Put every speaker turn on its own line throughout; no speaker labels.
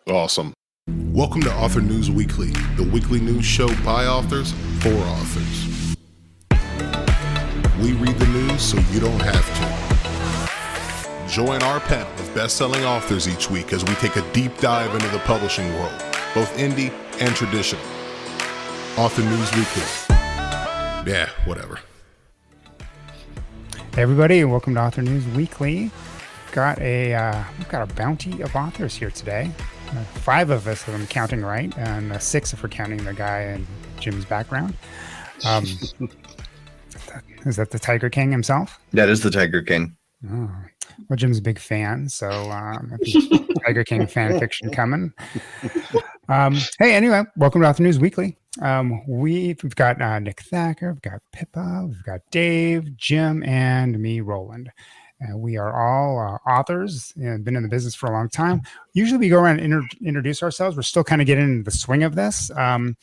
Awesome. Welcome to Author News Weekly, the weekly news show by authors for authors. We read the news so you don't have to. Join our panel of best-selling authors each week as we take a deep dive into the publishing world, both indie and traditional. Author News Weekly. Yeah, whatever.
Hey everybody, and welcome to Author News Weekly. We've got a bounty of authors here today. 5 of us, if I'm counting right, and 6 if we're counting the guy in Jim's background. Is that the Tiger King himself?
That is the Tiger King.
Oh. Well, Jim's a big fan, so Tiger King fan fiction coming. Hey, anyway, welcome to Author News Weekly. We've got Nick Thacker, we've got Pippa, we've got Dave, Jim, and me, Roland. We are all authors and been in the business for a long time. Usually we go around and introduce ourselves. We're still kind of getting into the swing of this. I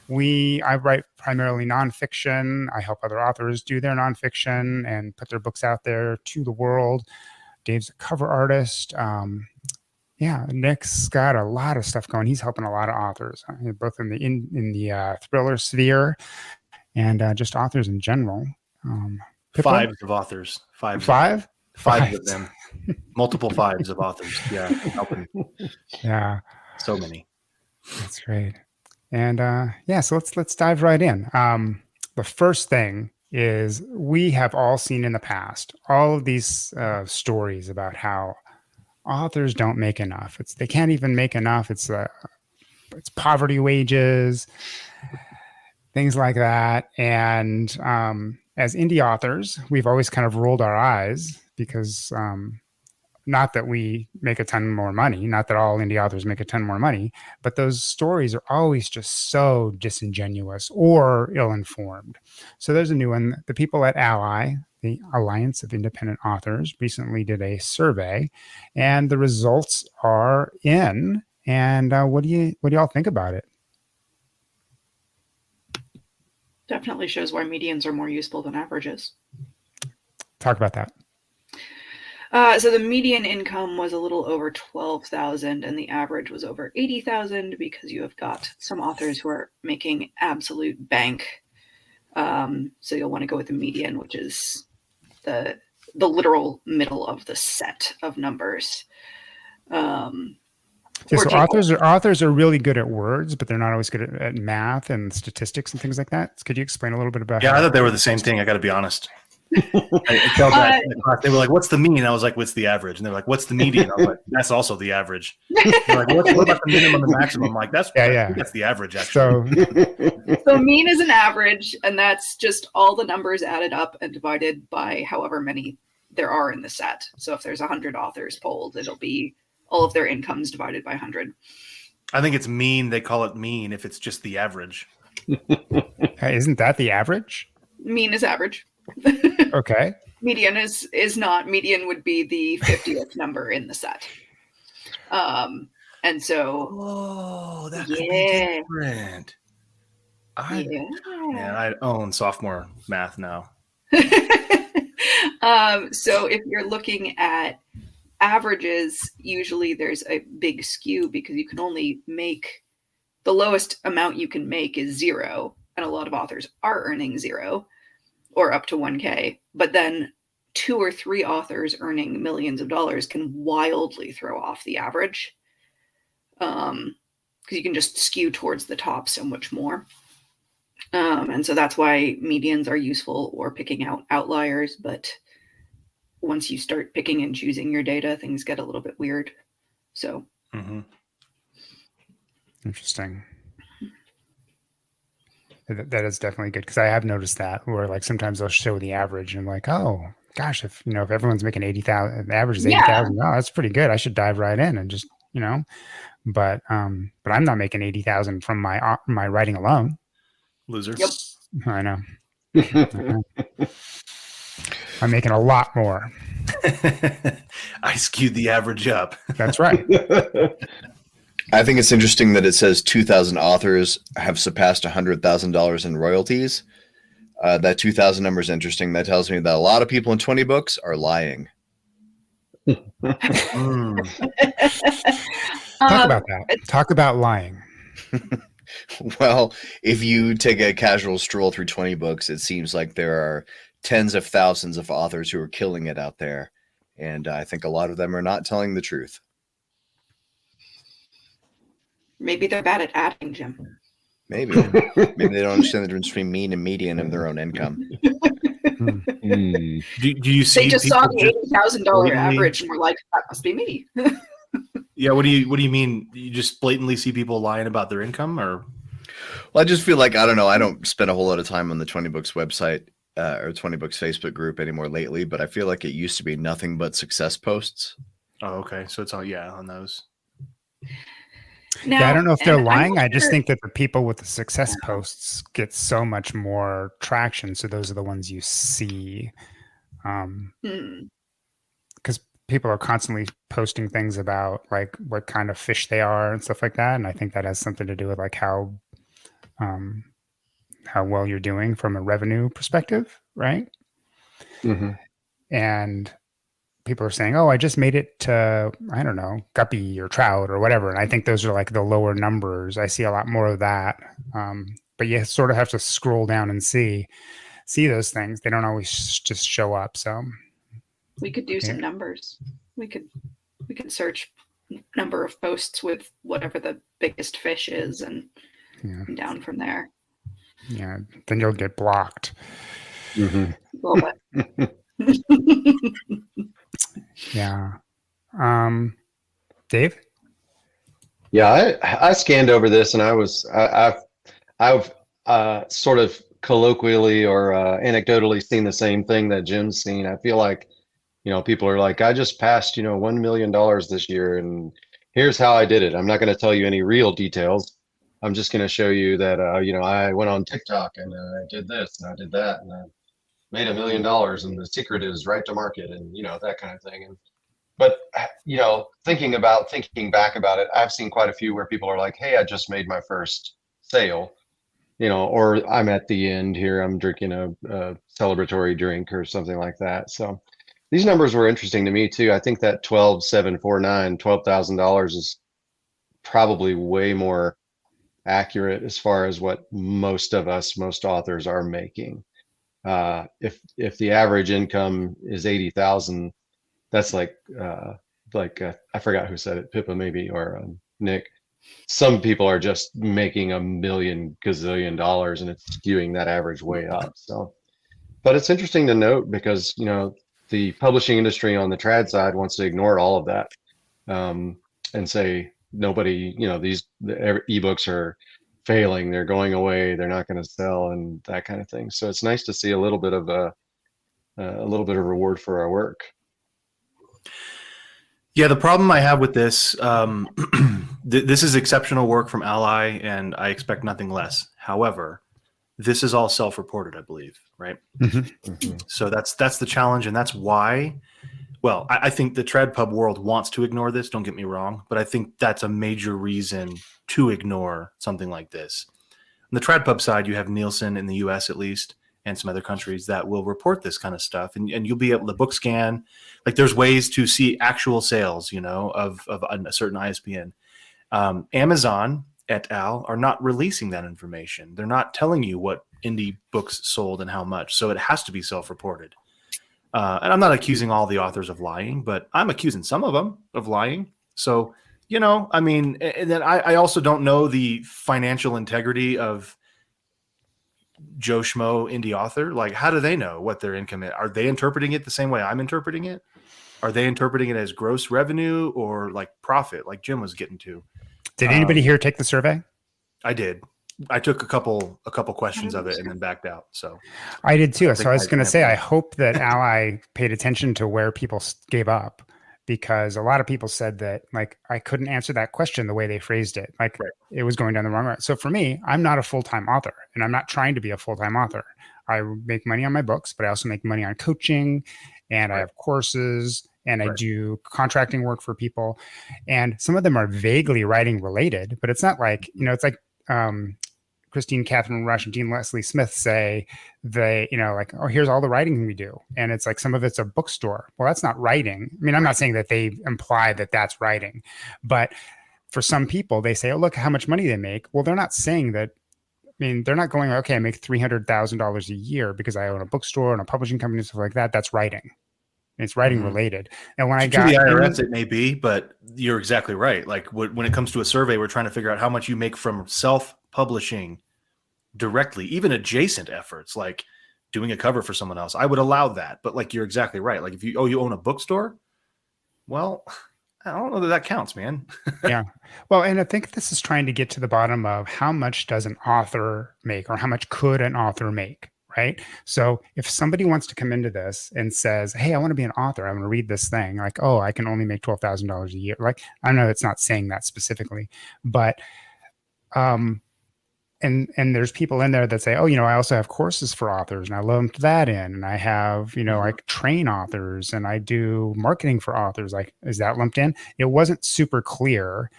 write primarily nonfiction. I help other authors do their nonfiction and put their books out there to the world. Dave's a cover artist. Nick's got a lot of stuff going. He's helping a lot of authors, both in the thriller sphere and just authors in general. Pippa?
5 of authors. 5?
5?
5 of them. Multiple 5s of authors. Yeah, helping.
Yeah.
So many.
That's great. And so let's dive right in. The first thing is we have all seen in the past all of these stories about how authors don't make enough. They can't even make enough. It's poverty wages, things like that. And as indie authors, we've always kind of rolled our eyes because not that we make a ton more money, not that all indie authors make a ton more money, but those stories are always just so disingenuous or ill-informed. So there's a new one. The people at Ally, the Alliance of Independent Authors, recently did a survey, and the results are in. And what do y'all think about it?
Definitely shows why medians are more useful than averages.
Talk about that.
So the median income was a little over 12,000 and the average was over 80,000 because you have got some authors who are making absolute bank. So you'll want to go with the median, which is the literal middle of the set of numbers.
So authors are really good at words, but they're not always good at math and statistics and things like that. Could you explain a little bit about?
Yeah, I thought they were the same thing. I got to be honest. I felt that in the class. They were like, "What's the mean?" I was like, "What's the average?" And they're like, "What's the median?" I was like, "That's also the average." They're like, what about the minimum and maximum? I'm like, "That's the average." Actually,
so mean is an average, and that's just all the numbers added up and divided by however many there are in the set. So if there's 100 authors polled, it'll be all of their incomes divided by 100.
I think it's mean. They call it mean if it's just the average.
Isn't that the average?
Mean is average.
Okay.
Median is not. Median would be the 50th number in the set. And so
that could be different. I own sophomore math now.
So if you're looking at averages, usually there's a big skew because you can only make the lowest amount you can make is 0, and a lot of authors are earning 0 or up to 1K, but then 2 or 3 authors earning millions of dollars can wildly throw off the average, because you can just skew towards the top so much more. And so that's why medians are useful, or picking out outliers. But once you start picking and choosing your data, things get a little bit weird. So.
Mm-hmm.
Interesting. That is definitely good, because I have noticed that where like sometimes they'll show the average and I'm like, oh gosh, if everyone's making 80,000, the average is 80,000. Oh, that's pretty good. I should dive right in and just, but I'm not making 80,000 from my writing alone.
Loser.
Yep.
I know. I'm making a lot more.
I skewed the average up.
That's right.
I think it's interesting that it says 2,000 authors have surpassed $100,000 in royalties. That 2,000 number is interesting. That tells me that a lot of people in 20 books are lying.
Talk about that. Talk about lying.
Well, if you take a casual stroll through 20 books, it seems like there are tens of thousands of authors who are killing it out there. And I think a lot of them are not telling the truth.
Maybe they're bad at adding, Jim.
Maybe they don't understand the difference between mean and median of their own income.
Do you see?
They just saw the $80,000 average and were like, "That must be me."
Yeah. What do you mean? You just blatantly see people lying about their income, or?
Well, I just feel like I don't know. I don't spend a whole lot of time on the 20 Books website or 20 Books Facebook group anymore lately, but I feel like it used to be nothing but success posts.
Oh, okay. So it's all on those.
Now,
yeah, I don't know if they're lying. I just think that the people with the success posts get so much more traction. So those are the ones you see. Because people are constantly posting things about like what kind of fish they are and stuff like that. And I think that has something to do with like how well you're doing from a revenue perspective, right?
Mm-hmm.
And people are saying, "Oh, I just made it to, I don't know, guppy or trout or whatever." And I think those are like the lower numbers. I see a lot more of that. But you sort of have to scroll down and see those things. They don't always just show up. So
we could do some numbers. We could search number of posts with whatever the biggest fish is and down from there.
Yeah, then you'll get blocked.
Mm-hmm.
Yeah. Dave?
Yeah, I scanned over this and I've sort of colloquially or anecdotally seen the same thing that Jim's seen. I feel like, people are like, I just passed, $1 million this year and here's how I did it. I'm not going to tell you any real details. I'm just going to show you that, I went on TikTok and I did this and I did that and I made $1 million and the secret is right to market and, that kind of thing. But thinking back about it, I've seen quite a few where people are like, hey, I just made my first sale, or I'm at the end here, I'm drinking a celebratory drink or something like that. So these numbers were interesting to me too. I think that $12,749, $12,000 is probably way more accurate as far as what most authors are making. If the average income is 80,000, that's like I forgot who said it, Pippa maybe, or Nick. Some people are just making $1 million gazillion and it's skewing that average way up. So, but it's interesting to note because the publishing industry on the trad side wants to ignore all of that and say nobody, the ebooks are failing, they're going away, they're not going to sell, and that kind of thing. So it's nice to see a little bit of reward for our work.
Yeah, the problem I have with this, this is exceptional work from Ally, and I expect nothing less. However, this is all self-reported, I believe, right?
Mm-hmm.
Mm-hmm.
So that's the challenge, and that's why. Well, I think the trad pub world wants to ignore this. Don't get me wrong, but I think that's a major reason to ignore something like this. On the trad pub side, you have Nielsen in the U.S. at least, and some other countries that will report this kind of stuff, and you'll be able to book scan. Like there's ways to see actual sales, of a certain ISBN. Amazon et al. Are not releasing that information. They're not telling you what indie books sold and how much. So it has to be self-reported. And I'm not accusing all the authors of lying, but I'm accusing some of them of lying. So, and then I also don't know the financial integrity of Joe Schmo indie author. Like, how do they know what their income is? Are they interpreting it the same way I'm interpreting it? Are they interpreting it as gross revenue or like profit, like Jim was getting to?
Did anybody here take the survey?
I did. I took a couple questions of it and then backed out. So
I did too. So I was going to say, I hope that Ally paid attention to where people gave up, because a lot of people said that like I couldn't answer that question the way they phrased it. Like It was going down the wrong route. So for me, I'm not a full-time author, and I'm not trying to be a full-time author. I make money on my books, but I also make money on coaching, and I have courses, and I do contracting work for people, and some of them are vaguely writing related, but it's not like, it's like Christine Catherine Rush and Dean Leslie Smith say they, like, oh, here's all the writing we do. And it's like, some of it's a bookstore. Well, that's not writing. I mean, I'm not saying that they imply that that's writing, but for some people, they say, oh, look how much money they make. Well, they're not saying that. I mean, they're not going, okay, I make $300,000 a year because I own a bookstore and a publishing company and stuff like that. That's writing. It's writing related. And when I got
to the IRS, it may be, but you're exactly right. Like when it comes to a survey, we're trying to figure out how much you make from self-publishing directly, even adjacent efforts like doing a cover for someone else. I would allow that, but like you're exactly right. Like if you own a bookstore, well, I don't know that counts, man.
Yeah. Well, and I think this is trying to get to the bottom of how much does an author make, or how much could an author make, right? So if somebody wants to come into this and says, hey, I want to be an author, I want to read this thing, like, oh, I can only make $12,000 a year. Like, I know it's not saying that specifically, but and there's people in there that say, oh, I also have courses for authors and I lumped that in, and I have, I train authors and I do marketing for authors. Like, is that lumped in? It wasn't super clear,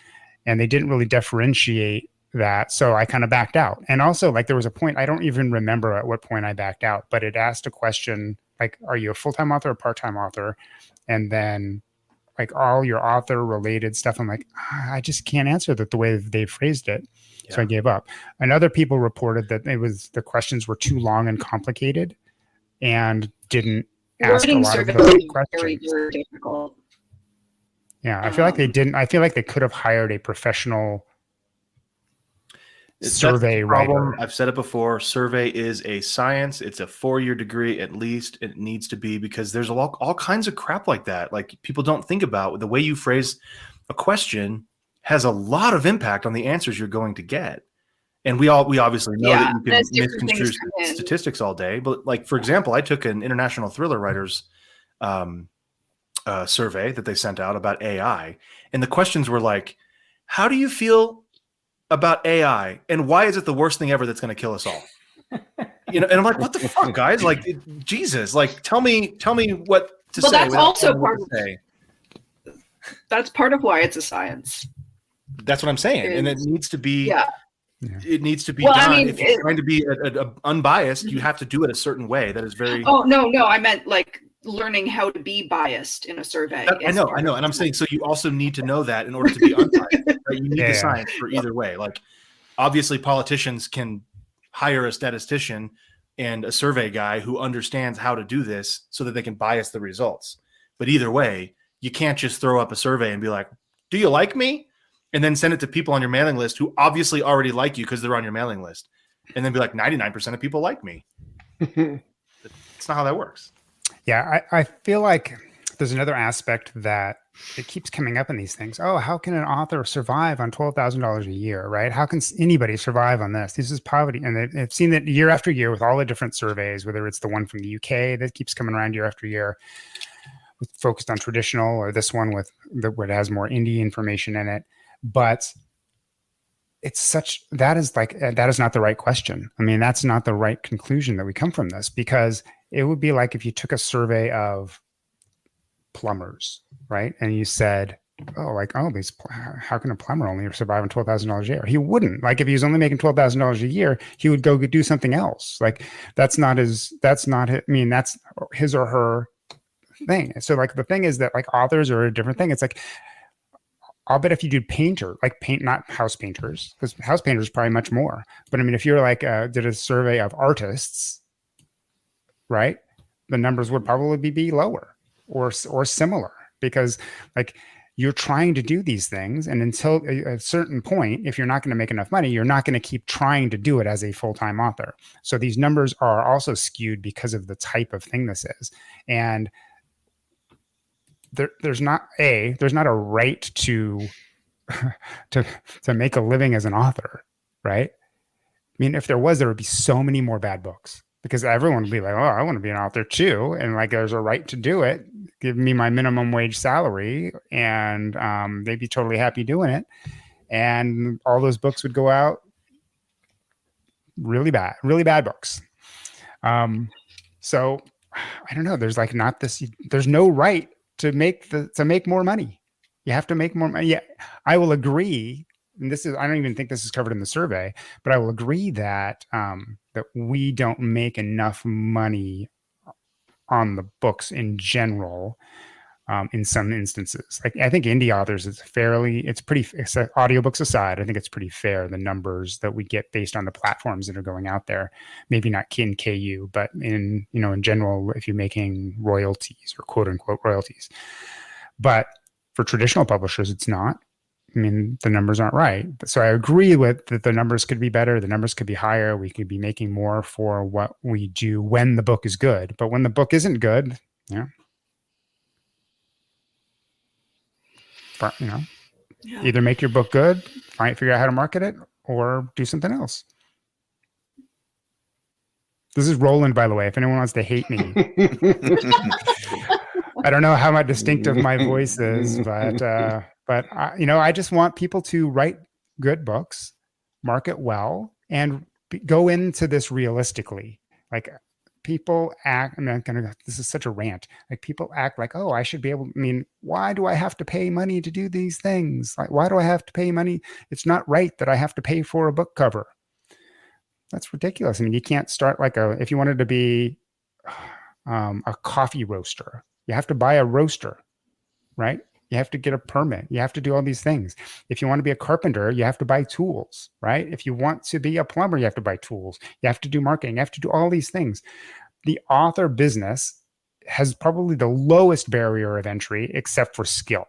and they didn't really differentiate that. So I kind of backed out. And also, like, there was a point, I don't even remember at what point I backed out, but it asked a question like, are you a full-time author or part-time author? And then like all your author related stuff, I'm like, I just can't answer that the way they phrased it. Yeah. So I gave up. And other people reported that the questions were too long and complicated and didn't ask a lot of the questions.
Very difficult.
Yeah, I feel like they didn't. I feel like they could have hired a professional survey writer.
I've said it before. Survey is a science. It's a 4-year degree at least. It needs to be, because there's all kinds of crap like that. Like people don't think about the way you phrase a question has a lot of impact on the answers you're going to get. And we obviously know that you can misconstrue statistics all day. But like, for example, I took an international thriller writers survey that they sent out about AI. And the questions were like, how do you feel about AI, and why is it the worst thing ever that's going to kill us all? And I'm like, what the fuck, guys? Like, Jesus, like, tell me what to say.
Well, that's also part of that's part of why it's a science.
That's what I'm saying, and it needs to be.
Yeah.
It needs to be done. I mean, if you're trying to be unbiased, you have to do it a certain way. That is very.
Oh no, I meant like learning how to be biased in a survey.
I know, and I'm saying, so you also need to know that in order to be unbiased. Right? You need the science for either way. Like, obviously, politicians can hire a statistician and a survey guy who understands how to do this so that they can bias the results. But either way, you can't just throw up a survey and be like, "Do you like me?" and then send it to people on your mailing list who obviously already like you because they're on your mailing list, and then be like, 99% of people like me. It's not how that works.
Yeah, I feel like there's another aspect that it keeps coming up in these things. Oh, how can an author survive on $12,000 a year, right? How can anybody survive on this? This is poverty. And they've seen that year after year with all the different surveys, whether it's the one from the UK that keeps coming around year after year, focused on traditional, or this one where it has more indie information in it. But that is not the right question. I mean, that's not the right conclusion that we come from this, because it would be like if you took a survey of plumbers, right? And you said, how can a plumber only survive on $12,000 a year? He wouldn't. Like, if he was only making $12,000 a year, he would go do something else. Like, that's that's his or her thing. So like, the thing is that like authors are a different thing. It's like, I'll bet if you do not house painters, because house painters probably much more. But I mean, if you're like, did a survey of artists, right? The numbers would probably be lower or similar, because like you're trying to do these things. And until a certain point, if you're not going to make enough money, you're not going to keep trying to do it as a full-time author. So these numbers are also skewed because of the type of thing this is. And there's not a right to make a living as an author, right? I mean, if there was, there would be so many more bad books, because everyone would be like, oh, I want to be an author too. And like, there's a right to do it. Give me my minimum wage salary. And they'd be totally happy doing it. And all those books would go out really bad books. So I don't know. There's like there's no right to make more money. You have to make more money. Yeah, I will agree. And I don't even think this is covered in the survey, but I will agree that that we don't make enough money on the books in general. in some instances. Like I think indie authors audiobooks aside, I think it's pretty fair, the numbers that we get based on the platforms that are going out there. Maybe not in KU, but in general, if you're making royalties or quote unquote royalties. But for traditional publishers, it's not. I mean, the numbers aren't right. So I agree with that the numbers could be better. The numbers could be higher. We could be making more for what we do when the book is good. But when the book isn't good, either make your book good, figure out how to market it, or do something else. This is Roland, by the way, if anyone wants to hate me. I don't know how distinctive my voice is, but I just want people to write good books, market well, and go into this realistically. Like people act, this is such a rant. Like people act like, oh, I should be able, why do I have to pay money to do these things? Like, why do I have to pay money? It's not right that I have to pay for a book cover. That's ridiculous. You can't start if you wanted to be a coffee roaster, you have to buy a roaster, right? You have to get a permit. You have to do all these things. If you want to be a carpenter, you have to buy tools, right? If you want to be a plumber, you have to buy tools. You have to do marketing. You have to do all these things. The author business has probably the lowest barrier of entry, except for skill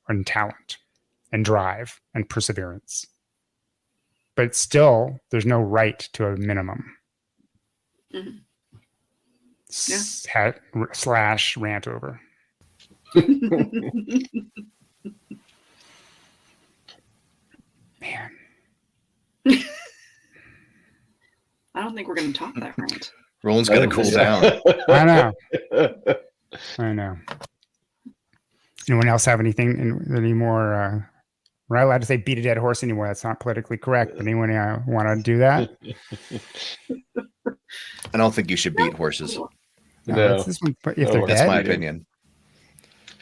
and talent and drive and perseverance. But still, there's no right to a minimum.
Mm-hmm.
/ rant over. Man.
I don't think we're going to top that rant.
Roland's got to cool down.
I know. Anyone else have anything? Any more? We're not allowed to say beat a dead horse anymore. That's not politically correct. But anyone want to do that?
I don't think you should beat horses.
No.
That's my opinion.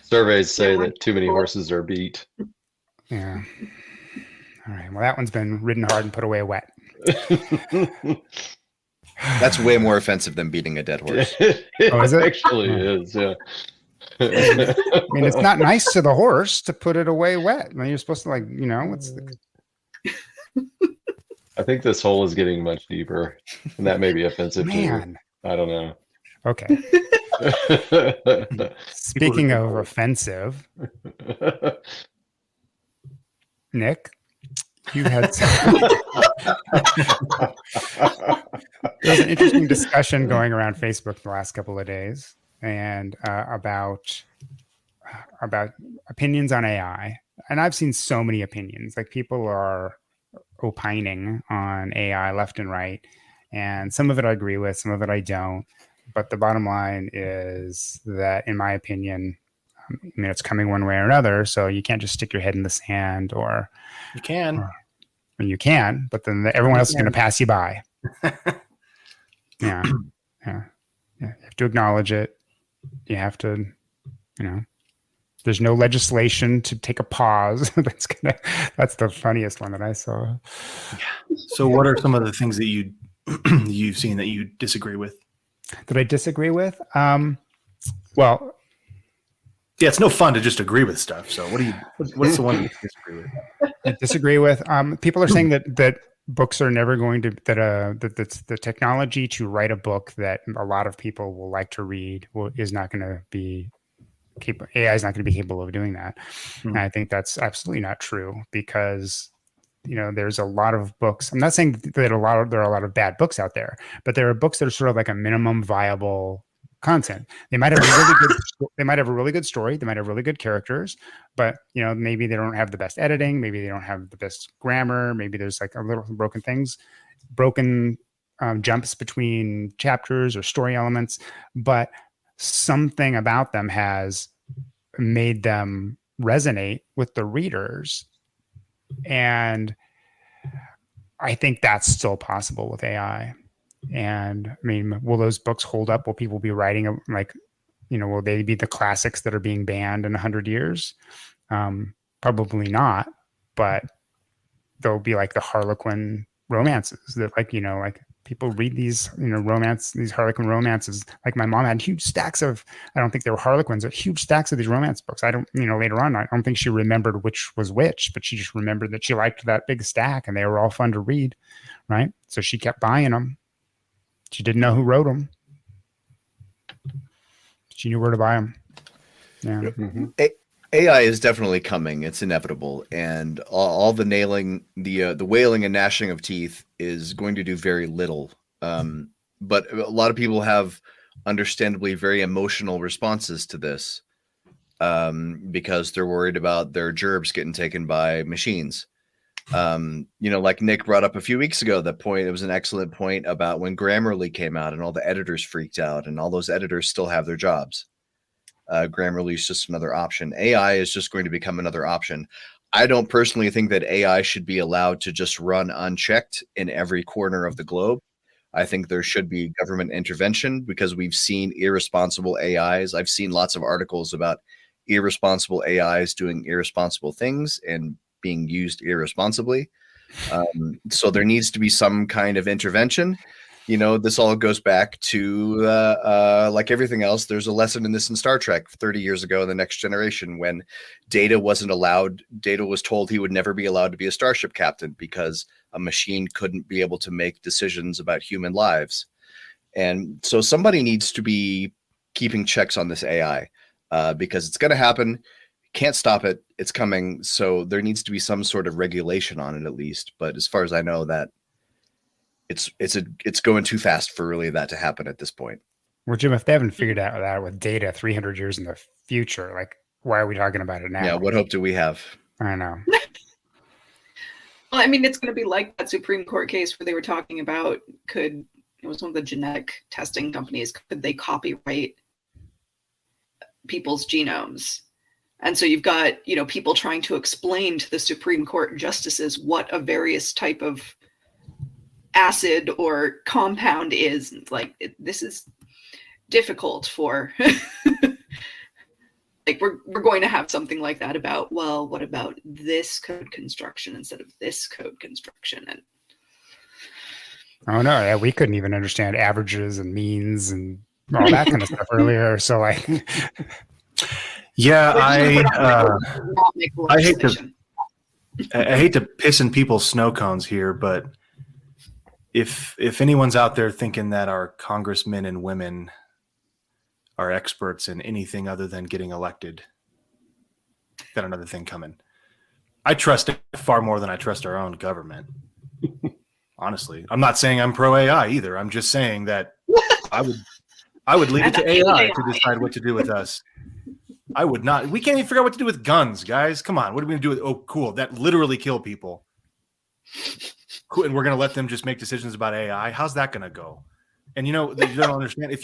Surveys say that too many horses are beat.
Yeah. All right. Well, that one's been ridden hard and put away wet.
That's way more offensive than beating a dead horse.
Oh, is it?
Actually is, yeah.
It's not nice to the horse to put it away wet. You're supposed to
I think this hole is getting much deeper, and that may be offensive
too.
I don't know.
Okay. Speaking of offensive, Nick, you had there's an interesting discussion going around Facebook the last couple of days, and about opinions on AI. And I've seen so many opinions. Like people are opining on AI left and right, and some of it I agree with, some of it I don't. But the bottom line is that, in my opinion, it's coming one way or another. So you can't just stick your head in the sand, or
you can.
You can, but then everyone else is going to pass you by. Yeah. You have to acknowledge it. You have to, there's no legislation to take a pause. That's the funniest one that I saw.
Yeah. So what are some of the things that you've seen that you disagree with?
That I disagree with? Well,
yeah, it's no fun to just agree with stuff. So what's the one you disagree with?
I disagree with. People are saying that books are never going to, that the technology to write a book that a lot of people will like to read is not going to be capable. AI is not going to be capable of doing that. Mm-hmm. And I think that's absolutely not true, because there's a lot of books. I'm not saying that there are a lot of bad books out there, but there are books that are sort of like a minimum viable content. They might have a really good story. They might have really good characters, but maybe they don't have the best editing. Maybe they don't have the best grammar. Maybe there's like a little broken jumps between chapters or story elements, but something about them has made them resonate with the readers. And I think that's still possible with AI. And will those books hold up? Will people be writing will they be the classics that are being banned in 100 years? Probably not, but they'll be like the Harlequin romances that people read these, these Harlequin romances. Like my mom had huge stacks of, I don't think they were Harlequins, but huge stacks of these romance books. I don't, later on, I don't think she remembered which was which, but she just remembered that she liked that big stack and they were all fun to read, right? So she kept buying them. She didn't know who wrote them. She knew where to buy them. Yeah.
Mm-hmm. AI is definitely coming. It's inevitable, and all the nailing, the wailing and gnashing of teeth is going to do very little. But a lot of people have, understandably, very emotional responses to this, because they're worried about their gerbs getting taken by machines. Like Nick brought up a few weeks ago, that point. It was an excellent point about when Grammarly came out and all the editors freaked out, and all those editors still have their jobs. Grammarly is just another option. AI is just going to become another option. I don't personally think that AI should be allowed to just run unchecked in every corner of the globe. I think there should be government intervention, because we've seen irresponsible AIs. I've seen lots of articles about irresponsible AIs doing irresponsible things and being used irresponsibly. So there needs to be some kind of intervention. This all goes back to like everything else. There's a lesson in this in Star Trek 30 years ago in The Next Generation, when Data was told he would never be allowed to be a starship captain because a machine couldn't be able to make decisions about human lives. And so somebody needs to be keeping checks on this AI, because it's going to happen. Can't stop it. It's coming. So there needs to be some sort of regulation on it, at least. But as far as I know, that it's going too fast for really that to happen at this point.
Well, Jim, if they haven't figured out that with Data 300 years in the future, like, why are we talking about it now?
Yeah, what hope do we have?
I know.
Well, I mean, it's going to be like that Supreme Court case where they were talking about, it was one of the genetic testing companies, could they copyright people's genomes? And so you've got, people trying to explain to the Supreme Court justices what a various type of acid or compound is. Like, this is difficult for like, we're going to have something like that about, well, what about this code construction instead of this code construction? And
oh no, yeah, we couldn't even understand averages and means and all that kind of stuff earlier. So like,
yeah, I hate to piss in people's snow cones here, but if anyone's out there thinking that our congressmen and women are experts in anything other than getting elected, got another thing coming. I trust it far more than I trust our own government. Honestly, I'm not saying I'm pro AI either. I'm just saying that I would leave it to AI to decide what to do with us. I would not. We can't even figure out what to do with guns, guys. Come on. What are we going to do with? Oh, cool. That literally kill people. Cool. And we're going to let them just make decisions about AI. How's that going to go? And you don't understand.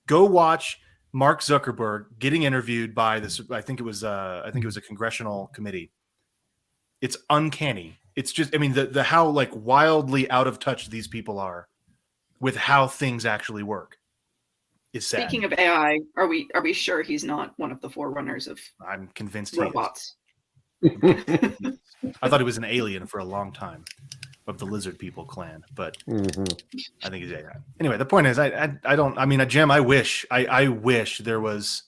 Go watch Mark Zuckerberg getting interviewed by this. I think it was a congressional committee. It's uncanny. It's just, the how like wildly out of touch these people are with how things actually work is sad.
Speaking of AI, are we sure he's not one of the forerunners of
I'm convinced
robots?
He is. I thought he was an alien for a long time of the lizard people clan, but I think he's AI. Anyway, the point is, Jim, I wish there was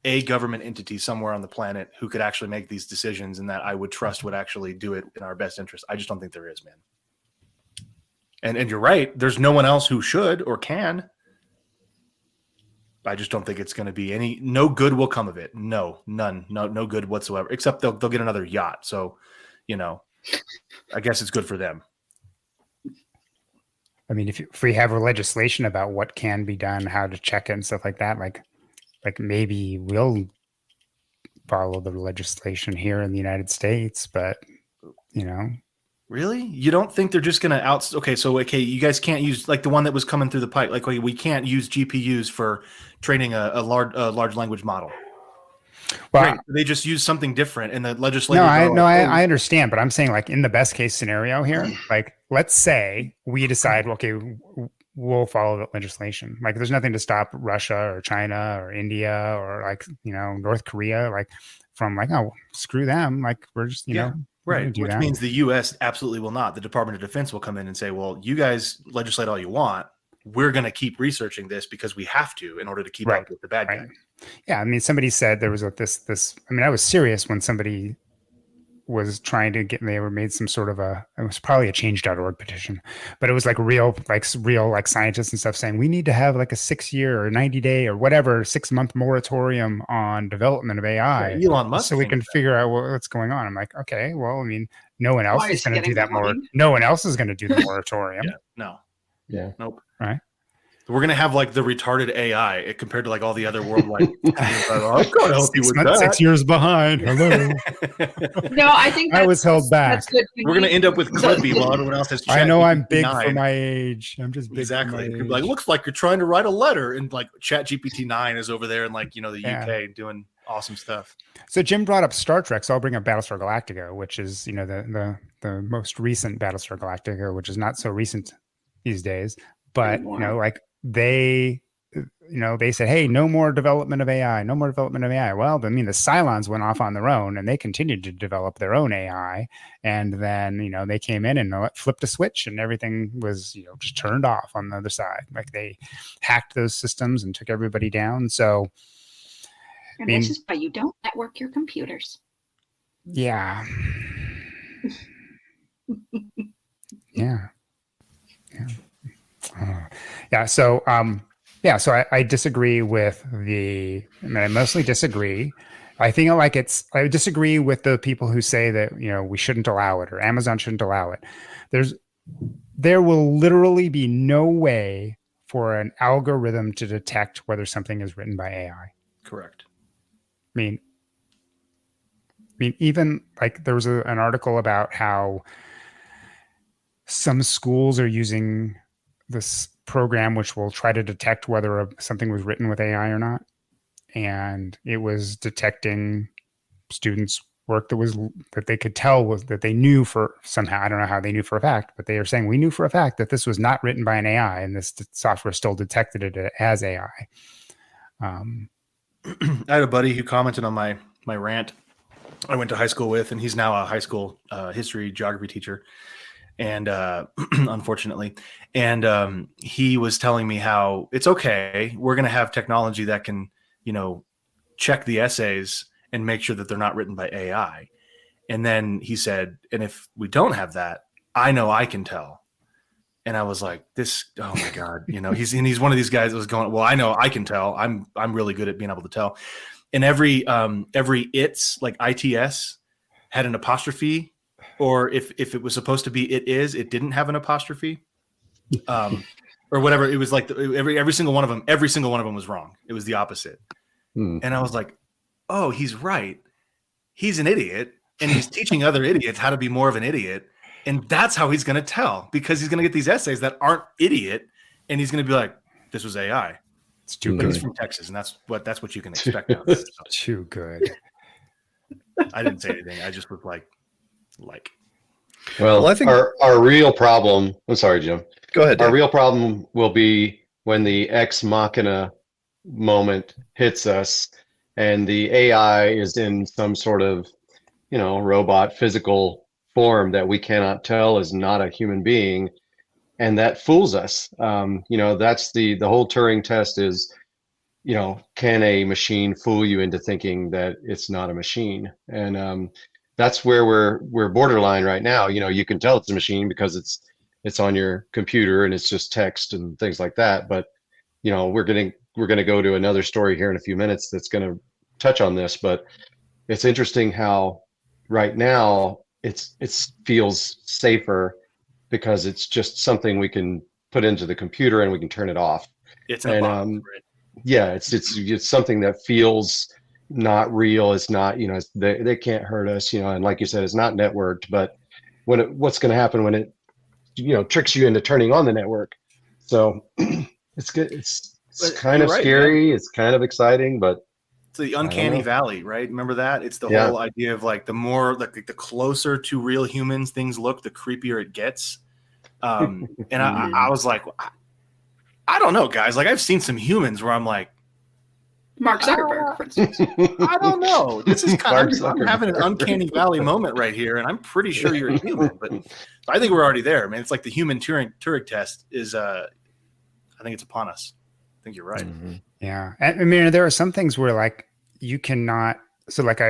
a government entity somewhere on the planet who could actually make these decisions and that I would trust would actually do it in our best interest. I just don't think there is, man. And you're right. There's no one else who should or can. I just don't think it's going to be no good will come of it. No, none, no good whatsoever, except they'll get another yacht. So, I guess it's good for them.
I mean, if we have a legislation about what can be done, how to check it and stuff like that, like maybe we'll follow the legislation here in the United States, but
Really? You don't think they're just going to you guys can't use like the one that was coming through the pipe. Like we can't use GPUs for training a large language model. Well, right. They just use something different in the legislature.
I understand, but I'm saying like in the best case scenario here, like let's say we decide, okay, we'll follow the legislation. Like there's nothing to stop Russia or China or India or like, North Korea, like from like, oh, screw them. Like we're just,
Right, which means the U.S. absolutely will not. The Department of Defense will come in and say, well, you guys legislate all you want. We're going to keep researching this because we have to in order to keep up with the bad guy.
Yeah, I mean, somebody said there was this. I mean, I was serious when somebody was trying to get. They were made some sort of it was probably a change.org petition, but it was like real scientists and stuff saying we need to have like a 6-year or 90-day or whatever 6-month moratorium on development of AI,
Elon Musk,
so we can figure out what's going on. I'm like, okay, well, I mean, no one else is going to do that No one else is going to do the moratorium.
Nope.
Right.
We're going to have like the retarded AI compared to like all the other worldwide. I'm going to help you with that.
6 years behind. Hello.
No, I think
I was held back.
That's good.
We're going to end up with Clippy while everyone else has.
I know I'm big for my age. I'm just big
exactly.
For my age.
Like, looks like you're trying to write a letter, and like ChatGPT 9 is over there in like the UK doing awesome stuff.
So Jim brought up Star Trek, so I'll bring up Battlestar Galactica, which is the most recent Battlestar Galactica, which is not so recent these days, but they said, hey, no more development of AI. Well, I mean, the Cylons went off on their own and they continued to develop their own AI. And then, they came in and flipped a switch and everything was, just turned off on the other side. Like they hacked those systems and took everybody down. So,
and this is why you don't network your computers.
Yeah. Yeah. So I disagree with I mostly disagree. I disagree with the people who say that, we shouldn't allow it or Amazon shouldn't allow it. There will literally be no way for an algorithm to detect whether something is written by AI.
Correct.
I mean, even like there was an article about how some schools are using this program which will try to detect whether something was written with AI or not, and it was detecting students' work that they could tell was that they knew for somehow. I don't know how they knew for a fact, but they are saying we knew for a fact that this was not written by an AI, and this software still detected it as AI.
I had a buddy who commented on my rant I went to high school with, and he's now a high school history geography teacher. And unfortunately, and he was telling me how it's okay. We're going to have technology that can, check the essays and make sure that they're not written by AI. And then he said, and if we don't have that, I know I can tell. And I was like, oh my God, he's one of these guys that was going, well, I know I can tell. I'm really good at being able to tell. And every it's like ITS had an apostrophe. Or if it was supposed to be it didn't have an apostrophe, or whatever. It was like every single one of them was wrong. It was the opposite. And I was like, oh, he's right. He's an idiot, and he's teaching other idiots how to be more of an idiot. And that's how he's going to tell, because he's going to get these essays that aren't idiot, and he's going to be like, this was AI.
It's too good.
He's from Texas, and that's what you can expect. Now. So,
too good.
I didn't say anything. I just was like.
Well, I think our real problem. I'm sorry, Jim.
Go ahead.
Our real problem will be when the ex machina moment hits us, and the AI is in some sort of, robot physical form that we cannot tell is not a human being, and that fools us. That's the whole Turing test is, can a machine fool you into thinking that it's not a machine? And that's where we're borderline right now. You can tell it's a machine because it's on your computer and it's just text and things like that. But we're gonna go to another story here in a few minutes that's gonna touch on this. But it's interesting how right now it feels safer because it's just something we can put into the computer and we can turn it off.
It's a box, right?
Yeah, it's something that feels not real. It's not, they can't hurt us, and like you said, it's not networked. But what's going to happen when it, tricks you into turning on the network? So it's good. It's kind of scary. Man. It's kind of exciting, but
it's the uncanny valley, right? Remember that? It's the whole idea of like the more like the closer to real humans things look, the creepier it gets. And I was like, I don't know, guys. Like I've seen some humans where I'm like,
Mark Zuckerberg, for instance.
I don't know. This is kind of, I'm
Zuckerberg.
having an uncanny valley moment right here, and I'm pretty sure you're human. But I think we're already there, man. It's like the human Turing test is. I think it's upon us. I think you're right.
Mm-hmm.
Yeah. And I mean, there are some things where like you cannot, so like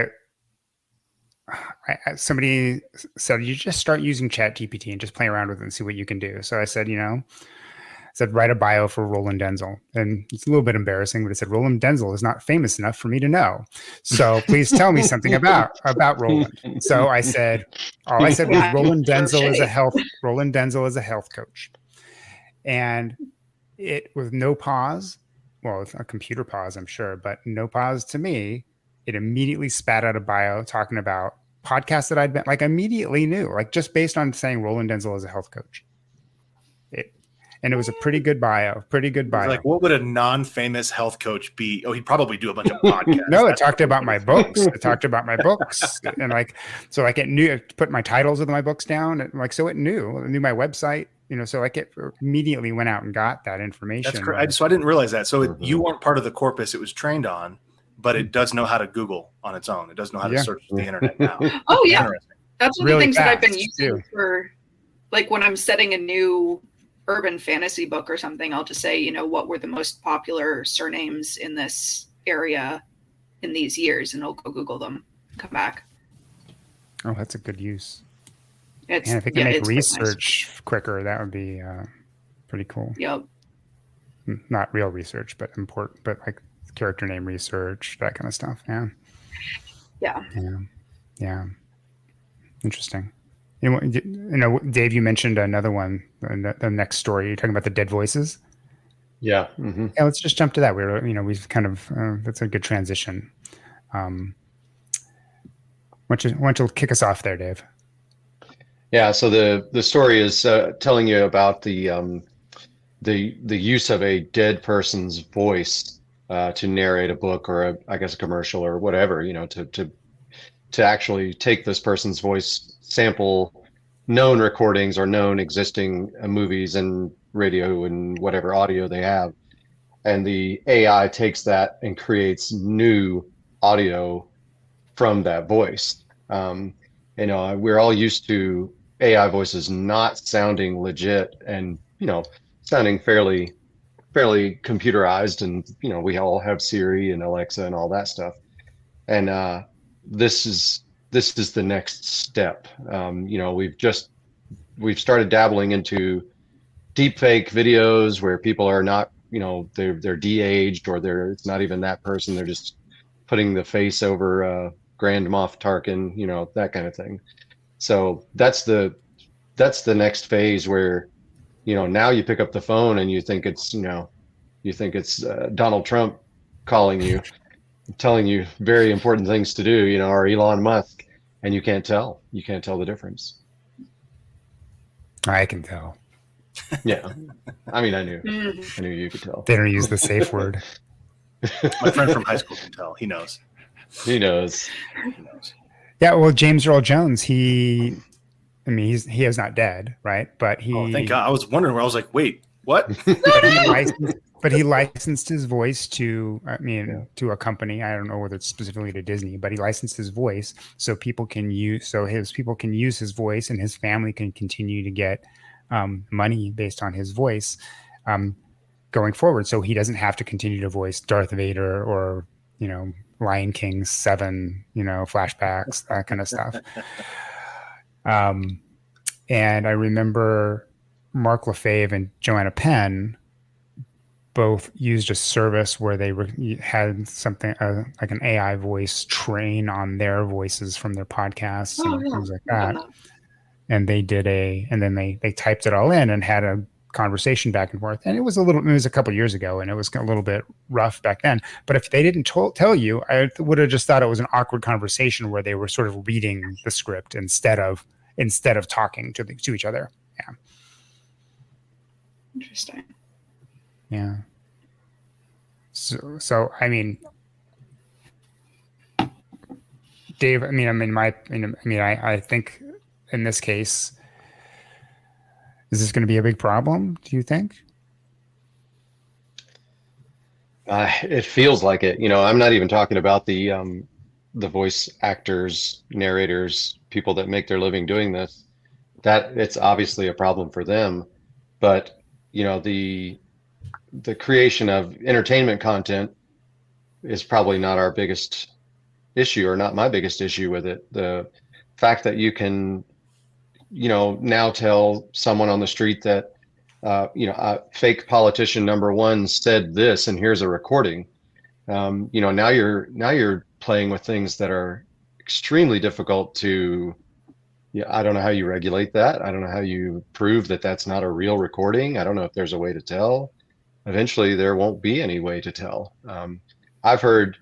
somebody said, you just start using ChatGPT and just play around with it and see what you can do. So I said, write a bio for Roland Denzel. And it's a little bit embarrassing, but it said, Roland Denzel is not famous enough for me to know. So please tell me something about Roland. So all I said was Roland Denzel is a health coach. And it with no pause, well, it's a computer pause, I'm sure, but no pause to me, it immediately spat out a bio talking about podcasts that I'd been like immediately knew, like just based on saying Roland Denzel is a health coach. And it was a pretty good bio.
Like, what would a non-famous health coach be? Oh, he'd probably do a bunch of podcasts.
No, it talked about my books. And it knew, it put my titles of my books down. And so it knew my website, so like it immediately went out and got that information.
That's correct. So I didn't realize that. So you weren't part of the corpus it was trained on, but it does know how to Google on its own. It does know how to search the internet now.
Oh yeah. That's one
really
of the things that I've been using
too.
for, like when I'm setting a new urban fantasy book or something, I'll just say, what were the most popular surnames in this area in these years, and I'll go Google them, come back.
Oh, that's a good use.
And
if it can make research quicker, that would be pretty cool.
Yep.
Not real research, but important, but like character name research, that kind of stuff. Yeah. Yeah. Interesting. Dave, you mentioned another one, the next story. You're talking about the dead voices.
Yeah. Mm-hmm.
Yeah. Let's just jump to that. We've kind of that's a good transition. Why don't you kick us off there, Dave?
Yeah. So the story is telling you about the use of a dead person's voice to narrate a book or a commercial or whatever. To actually take this person's voice, sample known recordings or known existing movies and radio and whatever audio they have, and the AI takes that and creates new audio from that voice. We're all used to AI voices not sounding legit and sounding fairly computerized, and we all have Siri and Alexa and all that stuff, and this is the next step. We've started dabbling into deepfake videos where people are not, they're de-aged, or it's not even that person. They're just putting the face over Grand Moff Tarkin, that kind of thing. So that's the next phase where, now you pick up the phone and you think it's Donald Trump calling you, telling you very important things to do, or Elon Musk, and you can't tell the difference.
I can tell.
Yeah. I mean, I knew you could tell.
They don't use the safe word.
My friend from high school can tell. He knows.
Yeah. Well, James Earl Jones, he is not dead, right? But he.
Oh, thank God. I was wondering where I was like, wait, what?
But he licensed his voice to a company. I don't know whether it's specifically to Disney, but he licensed his voice so his people can use his voice, and his family can continue to get money based on his voice going forward. So he doesn't have to continue to voice Darth Vader or, Lion King 7, flashbacks, that kind of stuff. And I remember Mark Lefebvre and Joanna Penn both used a service where they had something like an AI voice train on their voices from their podcasts and things like that. And they did and then they typed it all in and had a conversation back and forth. And it was a couple of years ago, and it was a little bit rough back then. But if they didn't tell you, I would have just thought it was an awkward conversation where they were sort of reading the script instead of talking to each other. Yeah.
Interesting.
Yeah. So I mean, Dave. I think in this case, is this going to be a big problem? Do you think?
It feels like it. I'm not even talking about the voice actors, narrators, people that make their living doing this. That it's obviously a problem for them, but the creation of entertainment content is probably not our biggest issue, or not my biggest issue with it. The fact that you can, now tell someone on the street that, fake politician number one said this, and here's a recording. Now you're playing with things that are extremely difficult to. Yeah, I don't know how you regulate that. I don't know how you prove that that's not a real recording. I don't know if there's a way to tell. Eventually, there won't be any way to tell. I've heard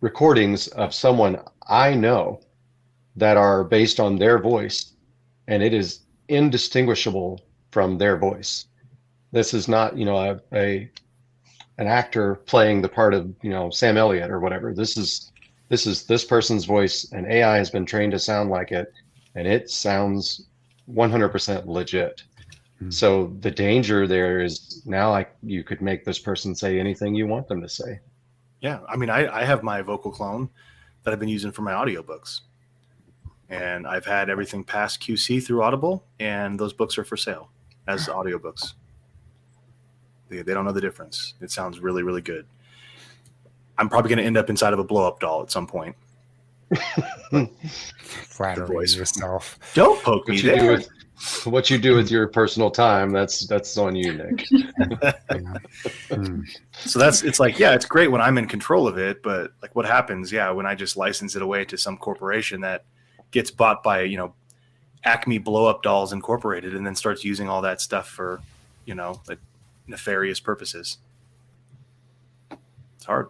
recordings of someone I know that are based on their voice, and it is indistinguishable from their voice. This is not, an actor playing the part of, Sam Elliott or whatever. This is this person's voice, and AI has been trained to sound like it, and it sounds 100% legit. So the danger there is now, you could make this person say anything you want them to say.
Yeah, I mean, I have my vocal clone that I've been using for my audiobooks, and I've had everything pass QC through Audible, and those books are for sale as audiobooks. They don't know the difference. It sounds really, really good. I'm probably going to end up inside of a blow-up doll at some point.
Flattering yourself.
Don't poke me there.
What you do with your personal time, that's on you, Nick.
So it's like, yeah, it's great when I'm in control of it, but like what happens, when I just license it away to some corporation that gets bought by, Acme Blow Up Dolls Incorporated, and then starts using all that stuff for, like nefarious purposes. It's hard.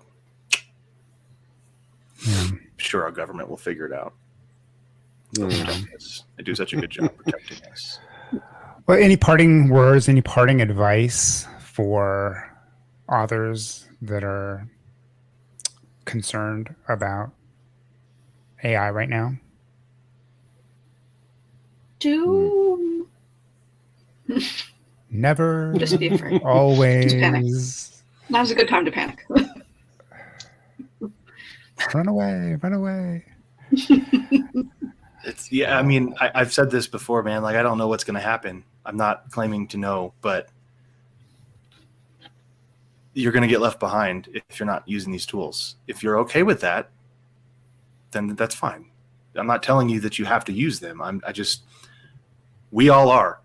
Yeah.
I'm sure our government will figure it out. They do such a good job protecting us.
Well, any parting words, any parting advice for authors that are concerned about AI right now? Never.
Just be afraid.
Always.
Just panic. Now's a good time to panic.
Run away. Run away.
I mean, I've said this before, man. Like, I don't know what's going to happen. I'm not claiming to know, but you're going to get left behind if you're not using these tools. If you're okay with that, then that's fine. I'm not telling you that you have to use them. We all are.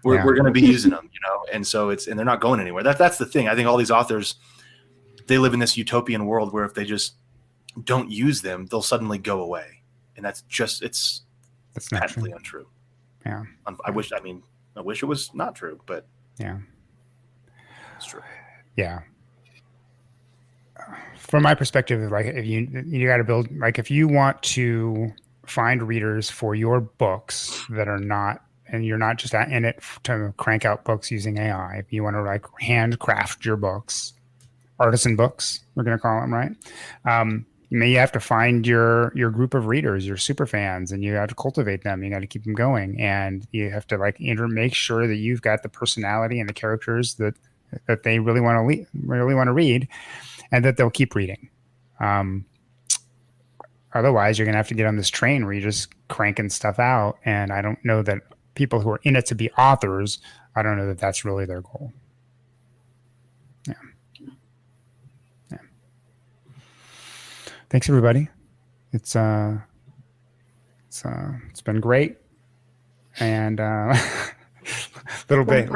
We're going to be using them, and so and they're not going anywhere. That's the thing. I think all these authors, they live in this utopian world where if they just don't use them, they'll suddenly go away. And that's patently untrue.
Yeah.
I wish it was not true, but
yeah,
it's true.
Yeah. From my perspective, like if you got to build, like if you want to find readers for your books that are not, and you're not just in it to crank out books using AI. If you want to like handcraft your books, artisan books, we're going to call them, right? You have to find your group of readers, your super fans, and you have to cultivate them. You got to keep them going, and you have to make sure that you've got the personality and the characters that they really want to read, and that they'll keep reading. Otherwise, you're going to have to get on this train where you're just cranking stuff out. And I don't know that people who are in it to be authors, I don't know that that's really their goal. Yeah. Thanks, everybody. It's been great, and little bit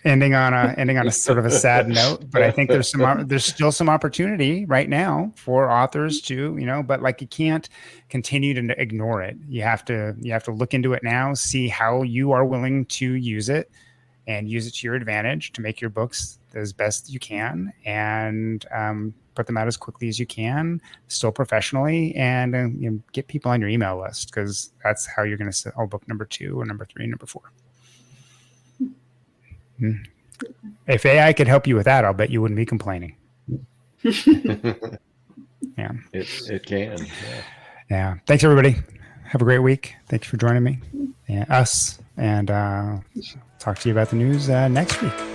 ending on a sort of a sad note. But I think there's still some opportunity right now for authors to but like you can't continue to ignore it. You have to look into it now, see how you are willing to use it, and use it to your advantage to make your books as best you can, and put them out as quickly as you can, still professionally, and get people on your email list, because that's how you're going to sell book number 2 or number 3, number 4. If AI could help you with that, I'll bet you wouldn't be complaining. Yeah,
it can.
Yeah. Thanks, everybody. Have a great week. Thanks for joining me and us, and talk to you about the news next week.